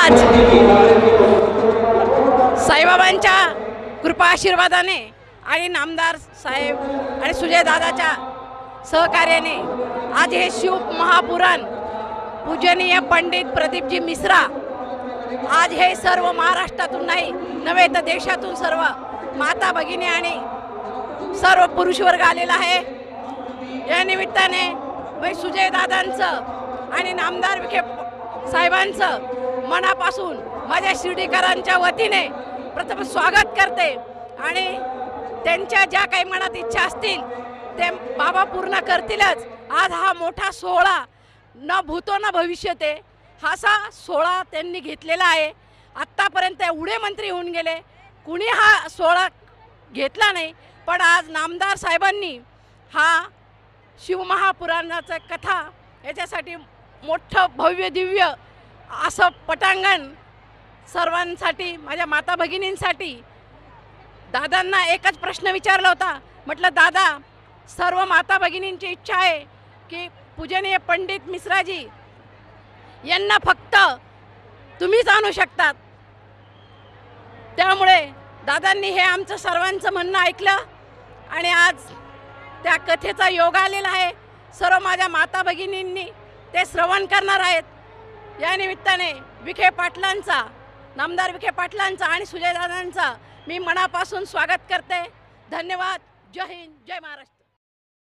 आज साईबाबांच्या कृपा आशीर्वादाने आणि नामदार साहेब आणि सुजय दादाच्या सहकार्याने आज हे शिव महापुराण पूजनीय पंडित प्रदीपजी मिश्रा आज हे सर्व महाराष्ट्रातून नाही नव्हे तर देशातून सर्व माता भगिनी आणि सर्व पुरुष वर्ग आलेला आहे। या निमित्ताने सुजय दादांचं आणि नामदार विखे साहेबांचं मनापासून माझ्या शिर्डीकरांच्या वतीने प्रथम स्वागत करते आणि त्यांच्या ज्या काही मनात इच्छा असतील ते बाबा पूर्ण करतीलच। आज हा मोठा सोहळा न भूतो न भविष्यते हा सोहळा त्यांनी घेतलेला आहे। आत्तापर्यंत एवढे मंत्री होऊन गेले कुणी हा सोहळा घेतला नाही, पण आज नामदार साहेबांनी हा शिवमहापुराणाचा कथा याच्यासाठी मोठं भव्य दिव्य असं पटांगण सर्वांसाठी माझ्या माता भगिनींसाठी दादांना एकच प्रश्न विचारला होता। म्हटलं दादा, सर्व माता भगिनींची इच्छा आहे की पूजनीय पंडित मिश्राजी यांना फक्त तुम्हीच आणू शकतात, त्यामुळे दादांनी हे आमचं सर्वांचं म्हणणं ऐकलं आणि आज त्या कथेचा योग आलेला आहे। सर्व माझ्या माता भगिनींनी ते श्रवण करणार आहेत। या निमित्ताने विखे पाटलांचा नामदार विखे पाटलांचा आणि सुजय दादांचा मी मनापासून स्वागत करते। धन्यवाद। जय हिंद, जय महाराष्ट्र।